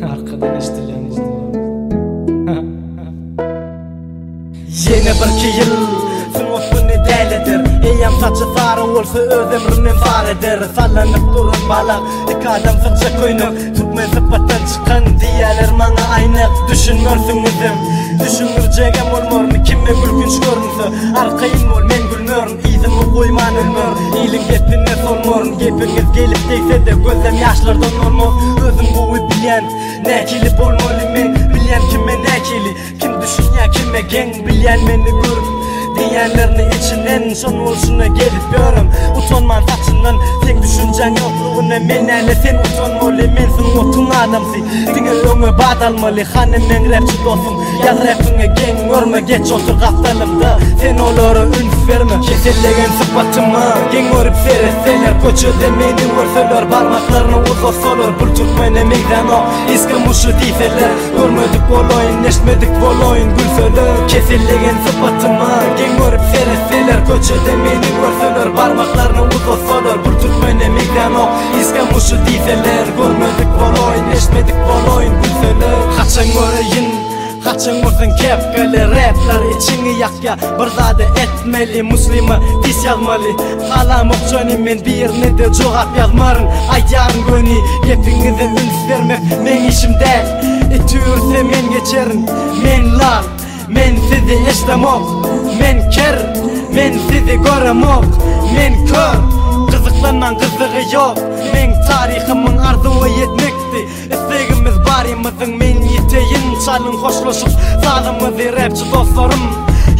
Arkadan eşitleyen Yeni bir yıl sınıfını delidir. Eyem saçı sarı olsa öz emrinin faridir. Sallanıp durun balak iki adam sıkça koynup tutmay sıfattan çıkan diyeler bana aynı. Düşünmürsünüzüm düşünürcegem olmorun kimme gülgünç görünse arkayım ol men gülmörün izimi koyman ölmör. İyilin gepine solmorun gepiniz gelip deyse de gözüm yaşlardan olmaz. Özüm bu bilen nekili bolmalı men bilen kime nekili kim düşünya kime gen bilen meni görüp diyenlerini içinden son olsuna gelip görüm. Utanman saçından sen düşüncen yokluğuna menele sen utanmalı mensin otun adamsın. Dine öňe badalmalı hanım men rapçi dostum yaz rapine gen görme geç otur kaptalımda sen olara ünf verme. Kesellegen sıfatımı gen görüp seyretseler koçöde meni görseler parmaklarını uzatsalar bul tutmayna meydana iskamuşu deyseler görmedik olayın neşmedik olayın gülseler. Kesellegen sıfatımı görüp seyretseler koçöde meni görseler parmaklarını uzatsalar bul tutmayna meydana iskamuşu deyseler görmedik olayın neşmedik olayın gülseler. Kaçan göreyim kaçan olsun kepkeli raplar içini yakya bir zade etmeli muslima dis yazmalı. Halam okçani men birine de cevap yazmarın ayarın gönü gepinize üns vermek men işim değil. Etürse men geçerin men lal men sizi eşlemok men ker men sizi göremok men kör kızıklanan kızığı yok men tarihimin arzuvu yetmekti. İstegimiz barimizin men yeteyin çalın hoşlaşıp sağlımızı rapçi dostlarım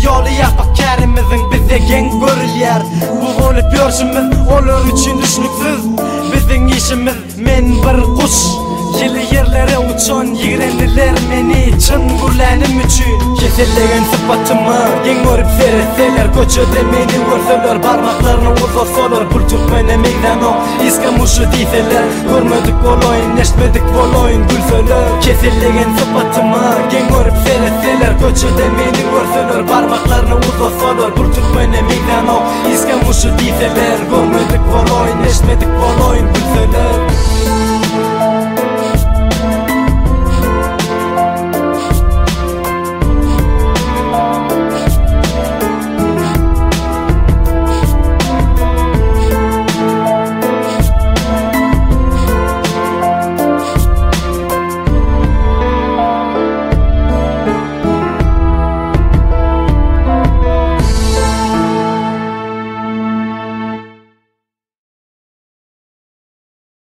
yolu yapak kerimizin bize gen görülyer. Bu olup görüşümüz olur için düşünüksüz bizim işimiz men bir kuş yili yerlere uçan yigrendiler meni çın gürlenim üçün. Kesellegen sıfatımı gen görüp seyretseler koçöde meni görseler parmaklarını uzatsalar pul tutmayna meydana iskamuşu deyseler görmedik olayın neşmedik olayın gülseler. Kesellegen sıfatımı gen görüp seyretseler koçöde meni görseler parmaklarını uzatsalar pul tutmayna meydana iskamuşu deyseler görmedik olayın neşmedik olayın gülseler.